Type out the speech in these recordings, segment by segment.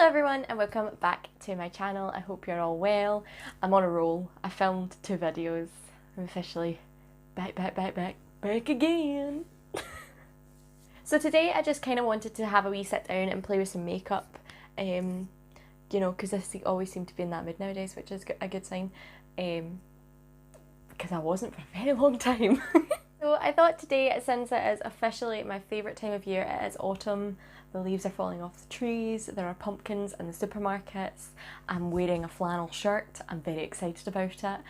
everyone and welcome back to my channel. I hope you're all well. I'm on a roll. I filmed 2 videos. I'm officially back again. So today I just kind of wanted to have a wee sit down and play with some makeup. You know, because I always seem to be in that mood nowadays, which is a good sign. Because I wasn't for a very long time. So I thought today, since it is officially my favourite time of year, it is autumn. The leaves are falling off the trees, there are pumpkins in the supermarkets, I'm wearing a flannel shirt, I'm very excited about it.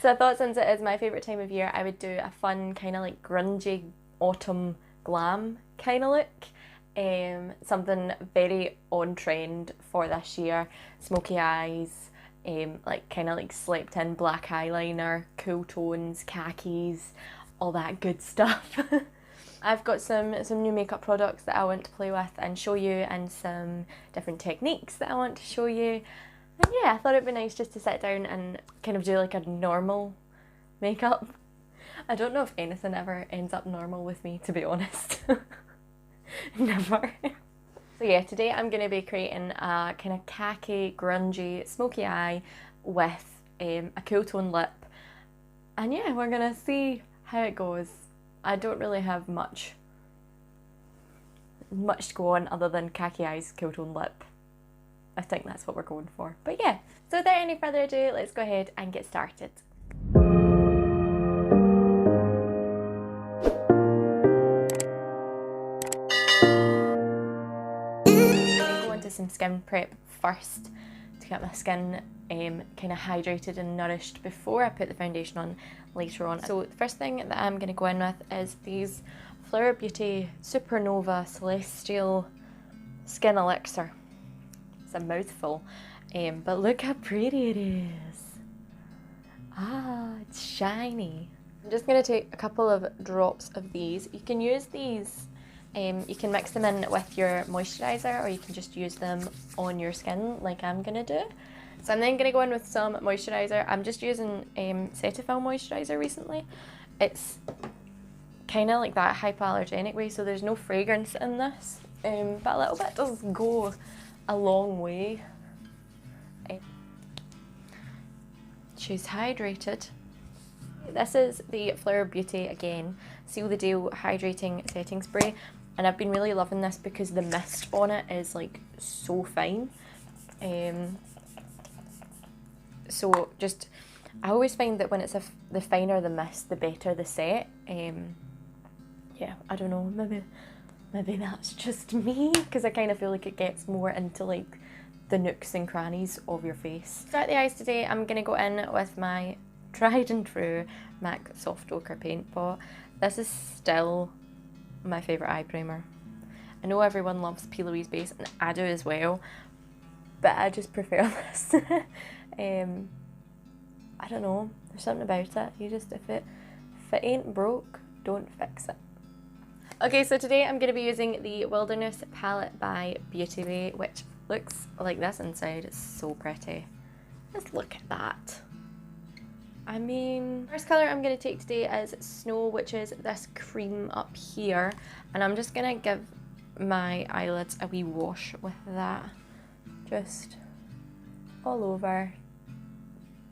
So I thought since it is my favourite time of year, I would do a fun kind of like grungy autumn glam kind of look. Something very on trend for this year. Smoky eyes, like kind of like slept in black eyeliner, cool tones, khakis, all that good stuff. I've got some new makeup products that I want to play with and show you, and some different techniques that I want to show you. And yeah, I thought it'd be nice just to sit down and kind of do like a normal makeup. I don't know if anything ever ends up normal with me, to be honest. Never. So yeah, today I'm going to be creating a kind of khaki, grungy, smoky eye with a cool tone lip. And yeah, we're going to see how it goes. I don't really have much to go on other than khaki eyes, cool tone lip. I think that's what we're going for. But yeah, so without any further ado, let's go ahead and get started. Go into some skin prep first to get my skin kind of hydrated and nourished before I put the foundation on later on. So the first thing that I'm going to go in with is these Flower Beauty Supernova Celestial Skin Elixir. It's a mouthful, but look how pretty it is. Ah, it's shiny. I'm just going to take a couple of drops of these. You can use these, you can mix them in with your moisturiser, or you can just use them on your skin like I'm going to do. So I'm then going to go in with some moisturiser. I'm just using Cetaphil Moisturiser recently. It's kind of like that hypoallergenic way, so there's no fragrance in this, but a little bit does go a long way. She's hydrated. This is the Flower Beauty, again, Seal the Deal Hydrating Setting Spray, and I've been really loving this because the mist on it is like so fine. So just, I always find that when it's the finer the mist, the better the set. Yeah, I don't know, maybe that's just me, because I kind of feel like it gets more into like the nooks and crannies of your face. To start the eyes today, I'm going to go in with my tried and true MAC Soft Ochre Paint Pot. This is still my favourite eye primer. I know everyone loves P. Louise base, and I do as well, but I just prefer this. I don't know, there's something about it. You just, if it ain't broke, don't fix it. Okay, so today I'm going to be using the Wilderness palette by Beauty Bay, which looks like this inside. It's so pretty. Just look at that. I mean, first colour I'm going to take today is Snow, which is this cream up here, and I'm just going to give my eyelids a wee wash with that, just all over,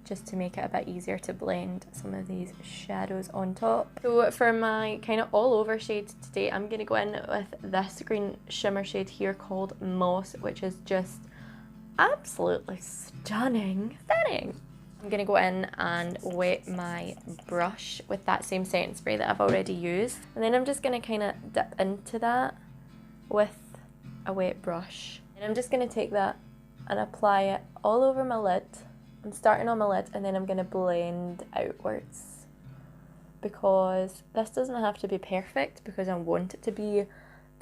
just to make it a bit easier to blend some of these shadows on top. So for my kind of all over shade today, I'm going to go in with this green shimmer shade here called Moss, which is just absolutely stunning. I'm going to go in and wet my brush with that same setting spray that I've already used, and then I'm just going to kind of dip into that with a wet brush, and I'm just going to take that and apply it all over my lid. I'm starting on my lid, and then I'm going to blend outwards, because this doesn't have to be perfect, because I want it to be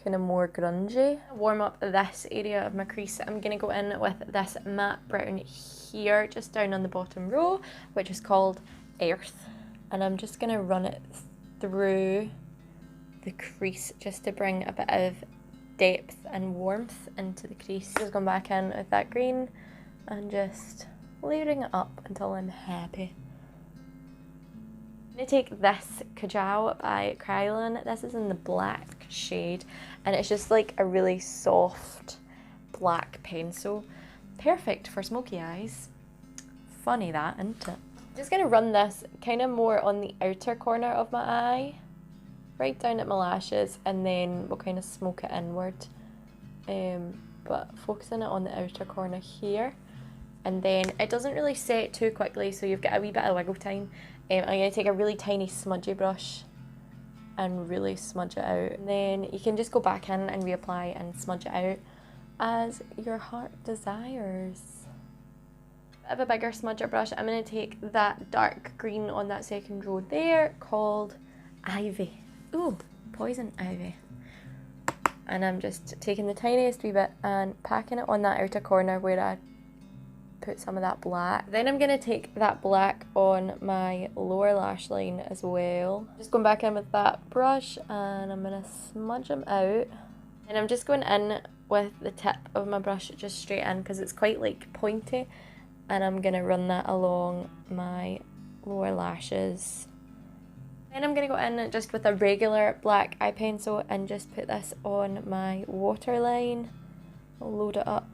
kind of more grungy. Warm up this area of my crease. I'm going to go in with this matte brown here, just down on the bottom row, which is called Earth, and I'm just going to run it through the crease just to bring a bit of depth and warmth into the crease. Just going back in with that green and just layering it up until I'm happy. I'm going to take this Kajal by Kryolan. This is in the black shade, and it's just like a really soft black pencil. Perfect for smoky eyes. Funny that, isn't it? I'm just going to run this kind of more on the outer corner of my eye, right down at my lashes, and then we'll kind of smoke it inward. But focusing it on the outer corner here. And then it doesn't really set too quickly, so you've got a wee bit of wiggle time. I'm going to take a really tiny smudgy brush and really smudge it out. And then you can just go back in and reapply and smudge it out as your heart desires. Bit of a bigger smudger brush. I'm going to take that dark green on that second row there called Ivy. Ooh, poison ivy. And I'm just taking the tiniest wee bit and packing it on that outer corner where I put some of that black. Then I'm going to take that black on my lower lash line as well. Just going back in with that brush and I'm going to smudge them out. And I'm just going in with the tip of my brush just straight in because it's quite like pointy. And I'm going to run that along my lower lashes. Then I'm going to go in just with a regular black eye pencil and just put this on my waterline. I'll load it up.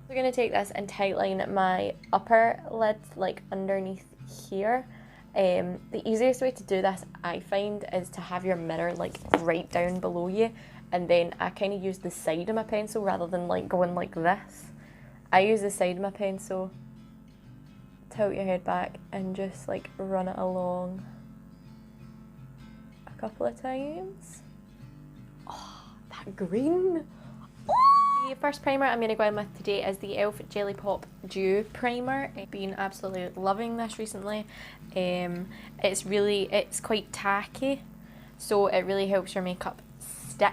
We're going to take this and tightline my upper lid, like underneath here. The easiest way to do this, I find, is to have your mirror like right down below you, and then I kind of use the side of my pencil rather than like going like this. I use the side of my pencil, tilt your head back and just like run it along a couple of times. Oh, that green! The first primer I'm going to go in with today is the e.l.f. Jelly Pop Dew Primer. I've been absolutely loving this recently. It's quite tacky, so it really helps your makeup stick.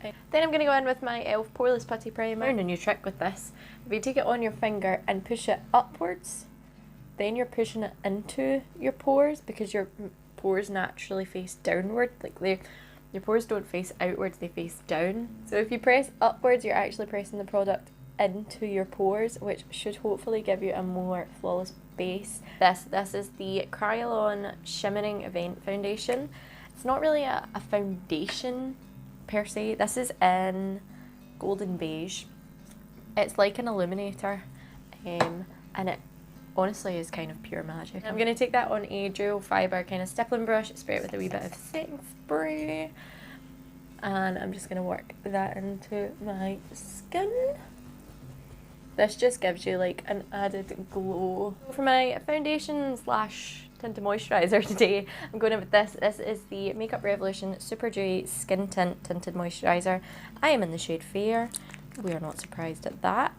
Then I'm going to go in with my e.l.f. Poreless Putty Primer. I learned a new trick with this. If you take it on your finger and push it upwards, then you're pushing it into your pores because your pores naturally face downward. Like your pores don't face outwards, they face down. So if you press upwards, you're actually pressing the product into your pores, which should hopefully give you a more flawless base. This is the Kryolan Shimmering Event Foundation. It's not really a foundation per se. This is in Golden Beige. It's like an illuminator, and it honestly is kind of pure magic. I'm going to take that on a dual fibre kind of stippling brush, spray it with a wee bit of setting spray, and I'm just going to work that into my skin. This just gives you like an added glow. For my foundation slash tinted moisturiser today, I'm going in with this. This is the Makeup Revolution Super Dewy Skin Tint Tinted Moisturiser. I am in the shade Fair. We are not surprised at that.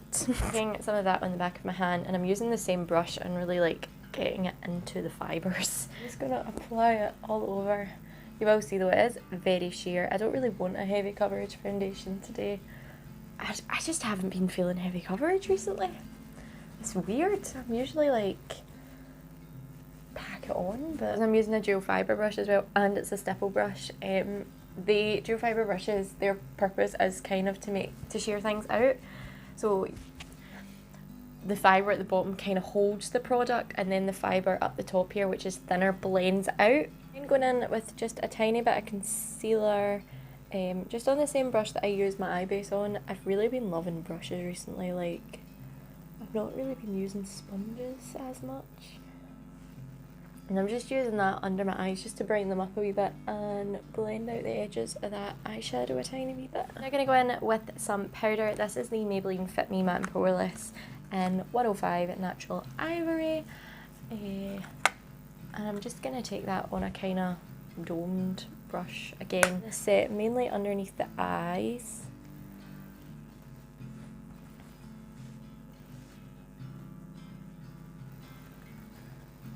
Taking some of that on the back of my hand, and I'm using the same brush and really like getting it into the fibres. I'm just going to apply it all over. You will see though it is very sheer. I don't really want a heavy coverage foundation today. I just haven't been feeling heavy coverage recently. It's weird. I'm usually like pack it on, but I'm using a dual fibre brush as well, and it's a stipple brush. The dual fibre brushes, their purpose is kind of to shear things out. So the fibre at the bottom kind of holds the product, and then the fibre up the top here, which is thinner, blends out. I'm going in with just a tiny bit of concealer, just on the same brush that I use my eye base on. I've really been loving brushes recently. Like, I've not really been using sponges as much. And I'm just using that under my eyes just to brighten them up a wee bit and blend out the edges of that eyeshadow a tiny wee bit. I'm going to go in with some powder. This is the Maybelline Fit Me Matte and Poreless in 105 Natural Ivory. And I'm just going to take that on a kind of domed brush again. Set mainly underneath the eyes.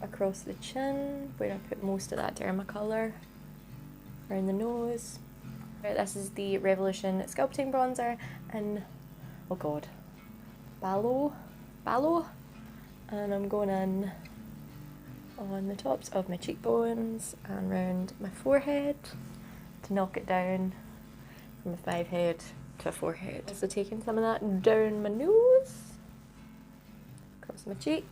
Across the chin, where I put most of that Dermacolour, around the nose. This is the Revolution Sculpting Bronzer in, oh god, Balao, and I'm going in on the tops of my cheekbones and around my forehead to knock it down from a 5 head to a 4 head. Also taking some of that down my nose, across my cheeks,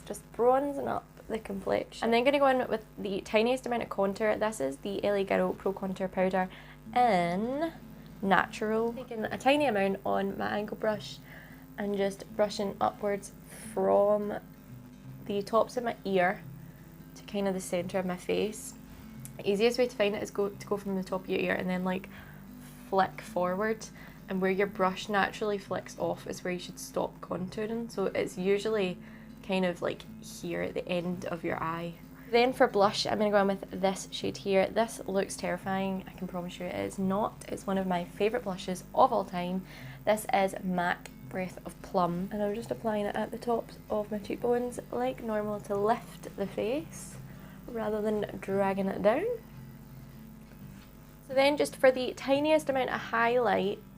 just bronzing up the complexion. I'm then going to go in with the tiniest amount of contour. This is the LA Girl Pro Contour Powder in natural. Taking a tiny amount on my angle brush and just brushing upwards from the tops of my ear to kind of the centre of my face. The easiest way to find it is to go from the top of your ear and then like flick forward, and where your brush naturally flicks off is where you should stop contouring. So it's usually kind of like here at the end of your eye. Then for blush, I'm going to go in with this shade here. This looks terrifying, I can promise you it is not. It's one of my favourite blushes of all time. This is MAC Breath of Plum, and I'm just applying it at the tops of my cheekbones like normal to lift the face rather than dragging it down. So then just for the tiniest amount of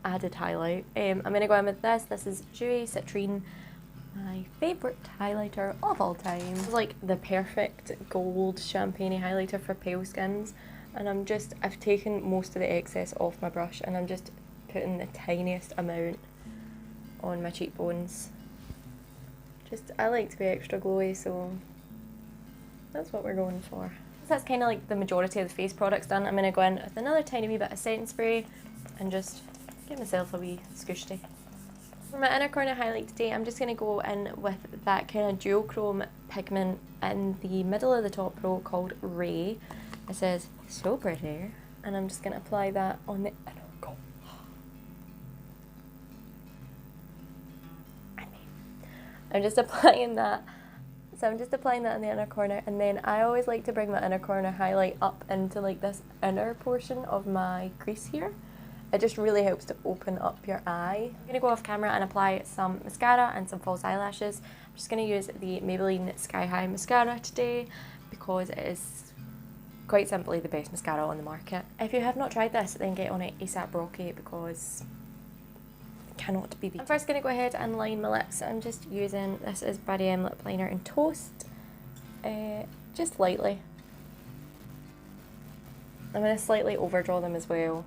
added highlight, I'm going to go in with this. This is Dewy Citrine, my favourite highlighter of all time. It's like the perfect gold champagne highlighter for pale skins, and I've taken most of the excess off my brush and I'm just putting the tiniest amount on my cheekbones. I like to be extra glowy, so that's what we're going for. So that's kind of like the majority of the face products done. I'm going to go in with another tiny wee bit of setting spray and just give myself a wee squishy. For my inner corner highlight today, I'm just going to go in with that kind of dual chrome pigment in the middle of the top row called Ray. It says, so pretty. And I'm just going to apply that on the inner corner. I'm just applying that. So I'm just applying that in the inner corner, and then I always like to bring my inner corner highlight up into like this inner portion of my crease here. It just really helps to open up your eye. I'm going to go off camera and apply some mascara and some false eyelashes. I'm just going to use the Maybelline Sky High mascara today because it is quite simply the best mascara on the market. If you have not tried this, then get on it ASAP Rocky because it cannot be beaten. I'm first going to go ahead and line my lips. I'm just using, this is Body M Lip Liner in Toast, just lightly. I'm going to slightly overdraw them as well.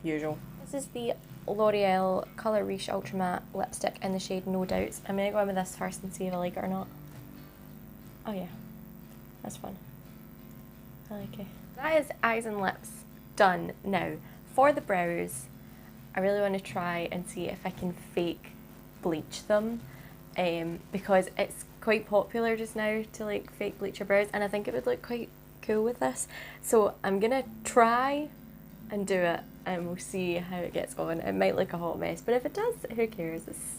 Usual. This is the Loreal Colour Riche Ultra Matte lipstick in the shade No Doubts. I'm going to go in with this first and see if I like it or not. Oh yeah, that's fun. I like it. That is eyes and lips done. Now, for the brows, I really want to try and see if I can fake bleach them, because it's quite popular just now to like fake bleach your brows, and I think it would look quite cool with this. So I'm going to try and do it, and we'll see how it gets on. It might look a hot mess, but if it does, who cares? It's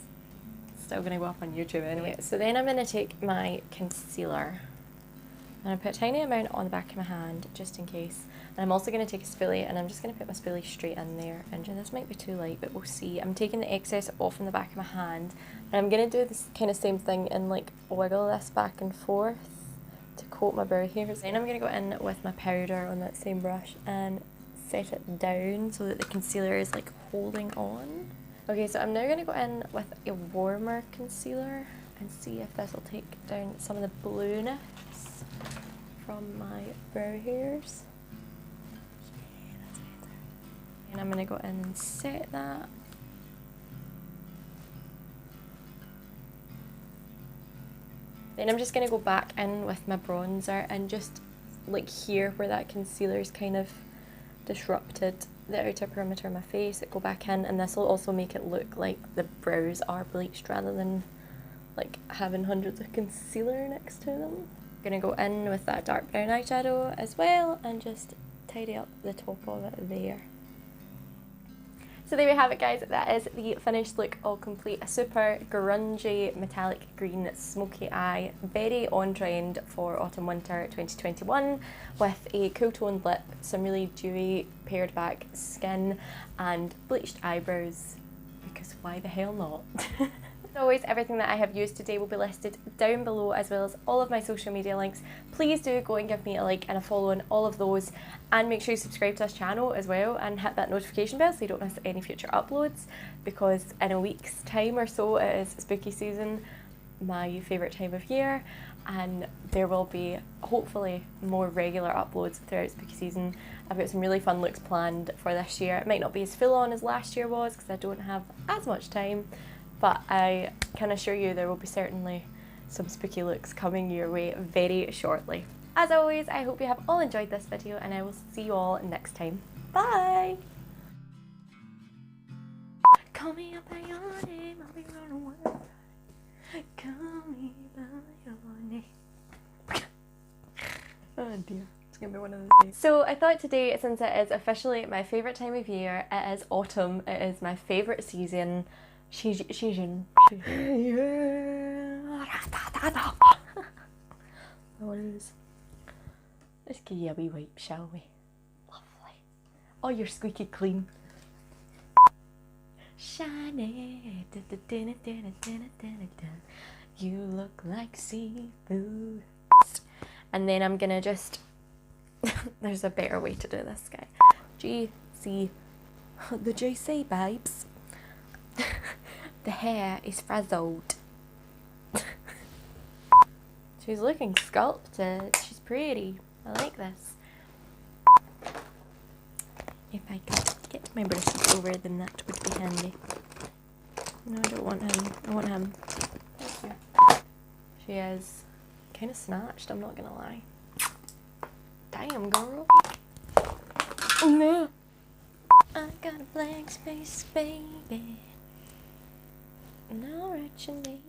still going to go up on YouTube anyway. So then I'm going to take my concealer and I put a tiny amount on the back of my hand just in case. And I'm also going to take a spoolie, and I'm just going to put my spoolie straight in there. And this might be too light, but we'll see. I'm taking the excess off in the back of my hand, and I'm going to do this kind of same thing and like wiggle this back and forth to coat my brow hairs. Then I'm going to go in with my powder on that same brush and set it down so that the concealer is like holding on. Okay, so I'm now going to go in with a warmer concealer and see if this will take down some of the blueness from my brow hairs. Okay, that's better. And I'm going to go in and set that. Then I'm just going to go back in with my bronzer and just like here where that concealer is kind of disrupted the outer perimeter of my face, go back in, and this will also make it look like the brows are bleached rather than like having hundreds of concealer next to them. I'm going to go in with that dark brown eyeshadow as well and just tidy up the top of it there. So there we have it, guys. That is the finished look, all complete. A super grungy metallic green smoky eye, very on trend for autumn winter 2021, with a cool toned lip, some really dewy pared back skin and bleached eyebrows, because why the hell not? As always, everything that I have used today will be listed down below, as well as all of my social media links. Please do go and give me a like and a follow on all of those, and make sure you subscribe to this channel as well and hit that notification bell so you don't miss any future uploads, because in a week's time or so it is spooky season, my favourite time of year, and there will be hopefully more regular uploads throughout spooky season. I've got some really fun looks planned for this year. It might not be as full on as last year was because I don't have as much time, but I can assure you there will be certainly some spooky looks coming your way very shortly. As always, I hope you have all enjoyed this video, and I will see you all next time. Bye! me up by your name, I'll be running away. Call me by your name. Oh dear, it's gonna be one of those days. So I thought today, since it is officially my favourite time of year, it is autumn, it is my favourite season. Season. Let's give you a wee wipe, shall we? Lovely. Oh, you're squeaky clean. Shiny. You look like seafood. And then I'm gonna just... There's a better way to do this, guy. GC. The GC, babes. The hair is frazzled. She's looking sculpted. She's pretty. I like this. If I could get my brushes over, then that would be handy. No, I don't want him. I want him. Thank you. She is kind of snatched, I'm not gonna lie. Damn, girl. Oh no. I got a blank space, baby. No, Riche and me.